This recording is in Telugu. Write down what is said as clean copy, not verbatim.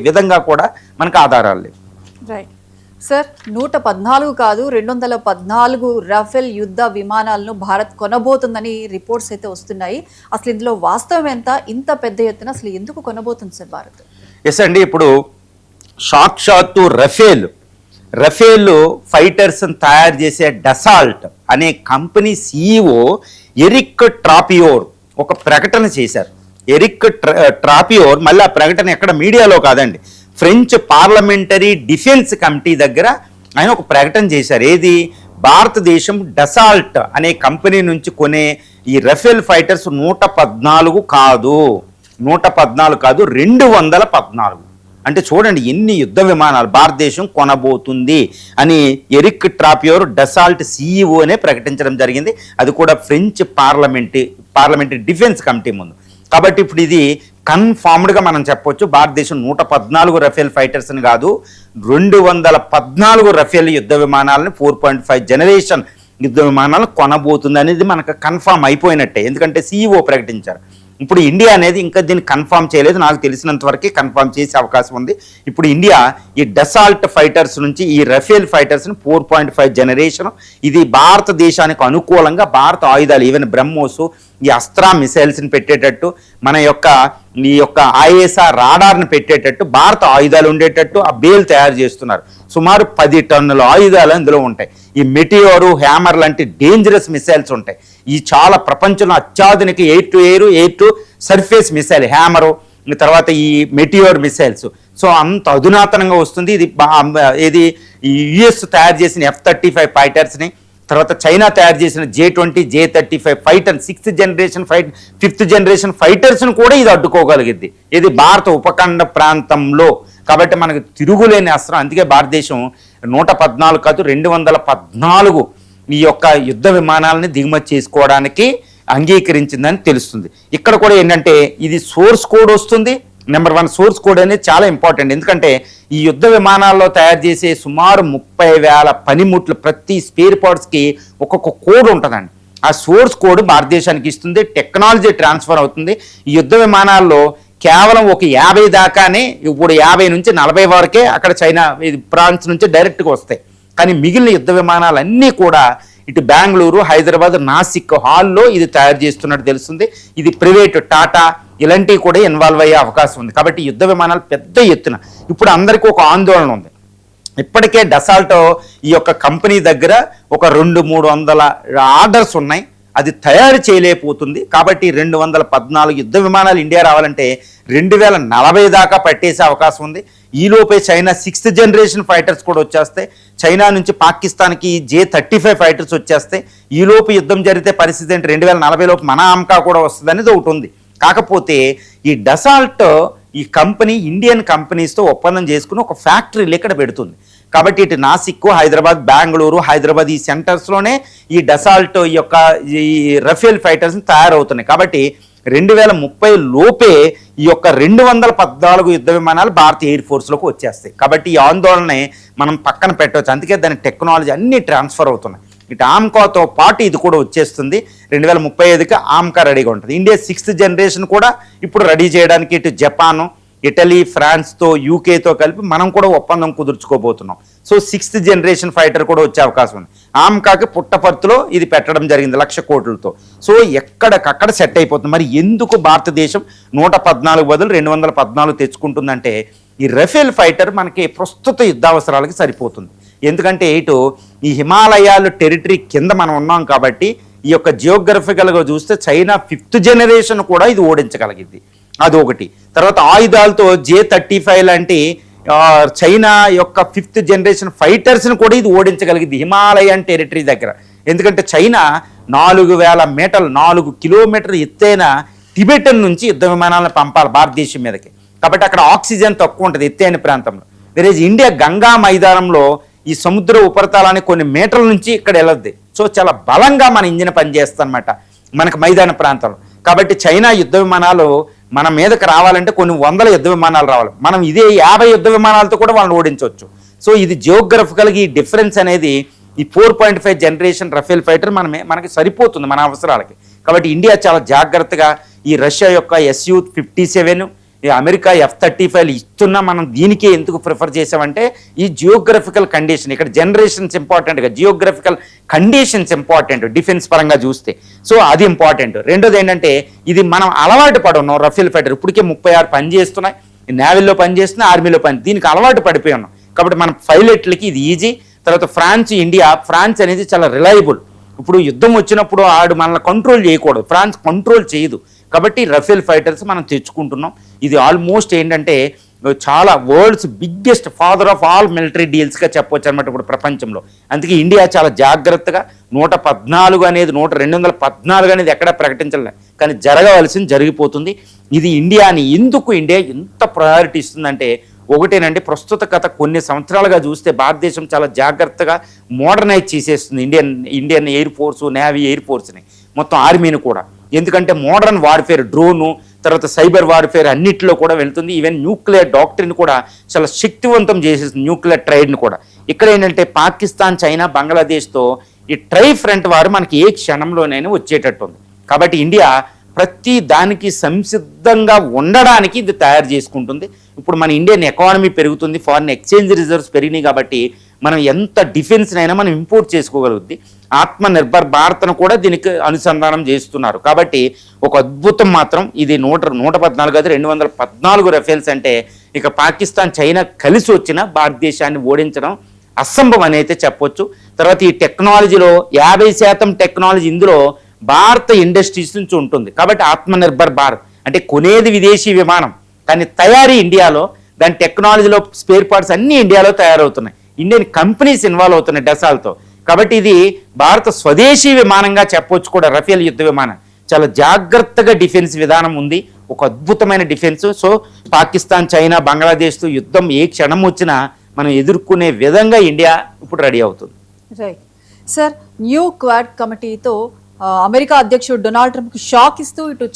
విధంగా కూడా మనకు ఆధారాలు లేవు. రైట్ సార్, 114 కాదు 214 రాఫెల్ యుద్ధ విమానాలను భారత్ కొనబోతుందని రిపోర్ట్స్ అయితే వస్తున్నాయి. అసలు ఇందులో వాస్తవం ఎంత? ఇంత పెద్ద ఎత్తున అసలు ఎందుకు కొనబోతుంది సార్ భారత్? ఎస్ అండి, ఇప్పుడు సాక్షాత్తు రఫేల్ ఫైటర్స్ తయారు చేసే డసాల్ట్ అనే కంపెనీ సిఇఓ ఎరిక్ ట్రాపియోర్ ఒక ప్రకటన చేశారు. ఎరిక్ ట్రాపియోర్ మళ్ళీ ఆ ప్రకటన ఎక్కడ మీడియాలో కాదండి, ఫ్రెంచ్ పార్లమెంటరీ డిఫెన్స్ కమిటీ దగ్గర ఆయన ఒక ప్రకటన చేశారు. ఏది? భారతదేశం డసాల్ట్ అనే కంపెనీ నుంచి కొనే ఈ రఫేల్ ఫైటర్స్ 114 కాదు 214. అంటే చూడండి ఎన్ని యుద్ధ విమానాలు భారతదేశం కొనబోతుంది అని ఎరిక్ ట్రాపియోర్ డసాల్ట్ సిఇఓ అనే ప్రకటించడం జరిగింది. అది కూడా ఫ్రెంచ్ పార్లమెంటరీ డిఫెన్స్ కమిటీ ముందు. కాబట్టి ఇప్పుడు ఇది కన్ఫామ్డ్గా మనం చెప్పొచ్చు, భారతదేశం 114 రఫేల్ ఫైటర్స్ని కాదు 214 రఫేల్ యుద్ధ విమానాలను 4.5 జనరేషన్ యుద్ధ విమానాలను కొనబోతుంది అనేది మనకు కన్ఫామ్ అయిపోయినట్టే, ఎందుకంటే సిఇఓ ప్రకటించారు. ఇప్పుడు ఇండియా అనేది ఇంకా దీన్ని కన్ఫామ్ చేయలేదు, నాకు తెలిసినంత వరకు కన్ఫామ్ చేసే అవకాశం ఉంది. ఇప్పుడు ఇండియా ఈ డసాల్ట్ ఫైటర్స్ నుంచి ఈ రఫేల్ ఫైటర్స్ని 4.5 జనరేషన్ ఇది భారతదేశానికి అనుకూలంగా భారత ఆయుధాలు ఈవెన్ బ్రహ్మోస్ ఈ అస్త్రా మిసైల్స్ని పెట్టేటట్టు ఈ యొక్క ఐఎస్ఆర్ రాడార్ని పెట్టేటట్టు భారత ఆయుధాలు ఉండేటట్టు ఆ బేల్ తయారు చేస్తున్నారు. సుమారు 10 టన్నుల ఆయుధాలు అందులో ఉంటాయి. ఈ మెటియోరు హ్యామర్ లాంటి డేంజరస్ మిసైల్స్ ఉంటాయి. ఈ చాలా ప్రపంచంలో అత్యాధునిక air to surface missile hammer, తర్వాత ఈ మెటియోర్ మిసైల్స్. సో అంత అధునాతనంగా వస్తుంది. ఇది యుఎస్ తయారు చేసిన F-35 ఫైటర్స్ని, తర్వాత చైనా తయారు చేసిన J-20 J-35 fighter 6th generation 5th generation ఫైటర్స్ను కూడా ఇది అడ్డుకోగలిగింది. ఇది భారత ఉపఖండ ప్రాంతంలో. కాబట్టి మనకు తిరుగులేని అస్త్రం. అందుకే భారతదేశం 114 కాదు 214 ఈ యొక్క యుద్ధ విమానాలని దిగుమతి చేసుకోవడానికి అంగీకరించిందని తెలుస్తుంది. ఇక్కడ కూడా ఏంటంటే ఇది సోర్స్ కోడ్ వస్తుంది. నెంబర్ 1 సోర్స్ కోడ్ అనేది చాలా ఇంపార్టెంట్, ఎందుకంటే ఈ యుద్ధ విమానాల్లో తయారు చేసే సుమారు 30,000 పనిముట్లు ప్రతి స్పేర్ పార్ట్స్కి ఒక్కొక్క కోడ్ ఉంటుందండి. ఆ సోర్స్ కోడ్ భారతదేశానికి ఇస్తుంది, టెక్నాలజీ ట్రాన్స్ఫర్ అవుతుంది. ఈ యుద్ధ విమానాల్లో కేవలం ఒక 50 దాకానే, ఇప్పుడు 50 నుంచి 40 వరకే అక్కడ చైనా ఫ్రాన్స్ నుంచి డైరెక్ట్గా వస్తాయి. కానీ మిగిలిన యుద్ధ విమానాలన్నీ కూడా ఇటు బెంగళూరు, హైదరాబాద్, నాసిక్ హాల్లో ఇది తయారు చేస్తున్నట్టు తెలుస్తుంది. ఇది ప్రైవేట్ టాటా ఇలాంటివి కూడా ఇన్వాల్వ్ అయ్యే అవకాశం ఉంది. కాబట్టి యుద్ధ విమానాలు పెద్ద ఎత్తున ఇప్పుడు అందరికీ ఒక ఆందోళన ఉంది. ఇప్పటికే డసాల్ట్ ఈ యొక్క కంపెనీ దగ్గర ఒక 200-300 ఆర్డర్స్ ఉన్నాయి, అది తయారు చేయలేకపోతుంది. కాబట్టి 214 యుద్ధ విమానాలు ఇండియా రావాలంటే 2040 దాకా పట్టేసే అవకాశం ఉంది. ఈలోపే చైనా 6th జనరేషన్ ఫైటర్స్ కూడా వచ్చేస్తాయి. చైనా నుంచి పాకిస్తాన్కి J-35 ఫైటర్స్ వచ్చేస్తాయి. ఈలోపు యుద్ధం జరిగితే పరిస్థితి ఏంటి? 2040 లోపు మన ఆమ్కా కూడా వస్తుంది అనేది ఒకటి ఉంది. కాకపోతే ఈ డసాల్ట్ ఈ కంపెనీ ఇండియన్ కంపెనీస్తో ఒప్పందం చేసుకుని ఒక ఫ్యాక్టరీలు ఇక్కడ పెడుతుంది. కాబట్టి ఇటు నాసిక్, హైదరాబాద్, బెంగళూరు, హైదరాబాద్ ఈ సెంటర్స్లోనే ఈ డసాల్ట్ ఈ రఫేల్ ఫైటర్స్ తయారవుతున్నాయి. కాబట్టి 2030 లోపే ఈ యొక్క 214 యుద్ధ విమానాలు భారత ఎయిర్ ఫోర్స్లోకి వచ్చేస్తాయి. కాబట్టి ఈ ఆందోళనని మనం పక్కన పెట్టవచ్చు. అందుకే దాని టెక్నాలజీ అన్నీ ట్రాన్స్ఫర్ అవుతున్నాయి. ఇటు ఆమ్కాతో పాటు ఇది కూడా వచ్చేస్తుంది. 2035కి ఆమ్కా రెడీగా ఉంటుంది. ఇండియా 6th జనరేషన్ కూడా ఇప్పుడు రెడీ చేయడానికి ఇటు జపాను, ఇటలీ, ఫ్రాన్స్తో, యూకేతో కలిపి మనం కూడా ఒప్పందం కుదుర్చుకోబోతున్నాం. సో 6th జనరేషన్ ఫైటర్ కూడా వచ్చే అవకాశం ఉంది. ఆమ్కాకి పుట్టపర్తిలో ఇది పెట్టడం జరిగింది 1,00,000 కోట్లతో. సో ఎక్కడికక్కడ సెట్ అయిపోతుంది. మరి ఎందుకు భారతదేశం 114 బదులు 214 తెచ్చుకుంటుందంటే ఈ రఫేల్ ఫైటర్ మనకి ప్రస్తుత యుద్ధావసరాలకి సరిపోతుంది. ఎందుకంటే ఇటు ఈ హిమాలయాలు టెరిటరీ కింద మనం ఉన్నాం కాబట్టి ఈ యొక్క జియోగ్రఫికల్గా చూస్తే చైనా 5th జనరేషన్ కూడా ఇది ఓడించగలిగింది, అది ఒకటి. తర్వాత ఆయుధాలతో J-35 లాంటి చైనా యొక్క 5th జనరేషన్ ఫైటర్స్ని కూడా ఇది ఓడించగలిగింది హిమాలయన్ టెరిటరీ దగ్గర. ఎందుకంటే చైనా 4,000 మీటర్లు 4 కిలోమీటర్లు ఎత్తైన టిబెటన్ నుంచి యుద్ధ విమానాలను పంపాలి భారతదేశం మీదకి. కాబట్టి అక్కడ ఆక్సిజన్ తక్కువ ఉంటుంది ఎత్తైన ప్రాంతంలో. వేరేజ్ ఇండియా గంగా మైదానంలో ఈ సముద్ర ఉపరితలాన్ని కొన్ని మీటర్ల నుంచి ఇక్కడ వెళ్ళద్ది. సో చాలా బలంగా మన ఇంజిన్ పనిచేస్తుందన్నమాట మనకు మైదాన ప్రాంతంలో. కాబట్టి చైనా యుద్ధ విమానాలు మన మీదకి రావాలంటే కొన్ని 100 యుద్ధ విమానాలు రావాలి. మనం ఇదే 50 యుద్ధ విమానాలతో కూడా వాళ్ళని ఓడించవచ్చు. సో ఇది జియోగ్రఫికల్గా ఈ డిఫరెన్స్ అనేది ఈ 4.5 జనరేషన్ రఫేల్ ఫైటర్ మనకి సరిపోతుంది మన అవసరాలకి. కాబట్టి ఇండియా చాలా జాగ్రత్తగా ఈ రష్యా యొక్క Su-57 ఈ అమెరికా F-35 ఇస్తున్నా మనం దీనికే ఎందుకు ప్రిఫర్ చేసామంటే ఈ జియోగ్రఫికల్ కండిషన్, ఇక్కడ జనరేషన్స్ ఇంపార్టెంట్గా జియోగ్రఫికల్ కండిషన్స్ ఇంపార్టెంట్ డిఫెన్స్ పరంగా చూస్తే. సో అది ఇంపార్టెంట్. రెండోది ఏంటంటే ఇది మనం అలవాటు పడి ఉన్నాం. రఫేల్ ఫైటర్ ఇప్పటికే 36 పని చేస్తున్నాయి, నేవీలో పనిచేస్తున్నాయి, ఆర్మీలో దీనికి అలవాటు పడిపోయి ఉన్నాం. కాబట్టి మన పైలట్లకి ఇది ఈజీ. తర్వాత ఫ్రాన్స్, ఇండియా, ఫ్రాన్స్ అనేది చాలా రిలయబుల్. ఇప్పుడు యుద్ధం వచ్చినప్పుడు ఆడు మనల్ని కంట్రోల్ చేయకూడదు, ఫ్రాన్స్ కంట్రోల్ చేయదు. కాబట్టి రఫేల్ ఫైటర్స్ మనం తెచ్చుకుంటున్నాం. ఇది ఆల్మోస్ట్ ఏంటంటే చాలా world's biggest father of all military డీల్స్గా చెప్పవచ్చు అనమాట ఇప్పుడు ప్రపంచంలో. అందుకే ఇండియా చాలా జాగ్రత్తగా 114 అనేది 214 అనేది ఎక్కడా ప్రకటించలేదు, కానీ జరగవలసింది జరిగిపోతుంది. ఇది ఇండియాని ఎందుకు ఇండియా ఎంత ప్రయారిటీ ఇస్తుందంటే ఒకటేనండి, ప్రస్తుత గత కొన్ని సంవత్సరాలుగా చూస్తే భారతదేశం చాలా జాగ్రత్తగా మోడర్నైజ్ చేసేస్తుంది Indian air force, navy, air ఫోర్స్ని, మొత్తం ఆర్మీని కూడా. ఎందుకంటే మోడర్న్ వార్ఫేర్, డ్రోను, తర్వాత సైబర్ వార్ఫేర్ అన్నిటిలో కూడా వెళ్తుంది. ఈవెన్ న్యూక్లియర్ డాక్టరీని కూడా చాలా శక్తివంతం చేసేస్తుంది, న్యూక్లియర్ ట్రైడ్ని కూడా. ఇక్కడ ఏంటంటే పాకిస్తాన్, చైనా, బంగ్లాదేశ్తో ఈ ట్రై ఫ్రంట్ వారు మనకి ఏ క్షణంలోనైనా వచ్చేటట్టు ఉంది. కాబట్టి ఇండియా ప్రతి దానికి సంసిద్ధంగా ఉండడానికి ఇది తయారు చేసుకుంటుంది. ఇప్పుడు మన ఇండియన్ ఎకానమీ పెరుగుతుంది, ఫారిన్ ఎక్స్చేంజ్ రిజర్వ్స్ పెరిగినాయి. కాబట్టి మనం ఎంత డిఫెన్స్నైనా మనం ఇంపోర్ట్ చేసుకోగలుగుద్ది. ఆత్మ నిర్భర్ భారత్ను కూడా దీనికి అనుసంధానం చేస్తున్నారు. కాబట్టి ఒక అద్భుతం మాత్రం ఇది 114 అది 214 రఫేల్స్ అంటే ఇక పాకిస్తాన్, చైనా కలిసి వచ్చిన భారతదేశాన్ని ఓడించడం అసంభవం అని అయితే చెప్పొచ్చు. తర్వాత ఈ టెక్నాలజీలో 50% టెక్నాలజీ ఇందులో భారత ఇండస్ట్రీస్ నుంచి ఉంటుంది. కాబట్టి ఆత్మనిర్భర్ భారత్ అంటే కొనేది విదేశీ విమానం, కానీ తయారీ ఇండియాలో, దాని టెక్నాలజీలో స్పేర్ పార్ట్స్ అన్నీ ఇండియాలో తయారవుతున్నాయి. ఇండియన్ కంపెనీస్ ఇన్వాల్వ్ అవుతున్నాయి డసాల్తో. కాబట్టి ఇది భారత స్వదేశీ విమానంగా చెప్పొచ్చు కూడా. రఫేల్ యుద్ధ విమానం చాలా జాగ్రత్తగా డిఫెన్స్ విధానం ఉంది, ఒక అద్భుతమైన డిఫెన్స్. సో పాకిస్తాన్, చైనా, బంగ్లాదేశ్తో యుద్ధం ఏ క్షణం వచ్చినా మనం ఎదుర్కొనే విధంగా ఇండియా ఇప్పుడు రెడీ అవుతుంది. రైట్ సార్, న్యూ క్వాడ్ కమిటీతో అమెరికా అధ్యక్షుడు డొనాల్డ్ ట్రంప్కి షాక్ ఇస్తూ ఇటు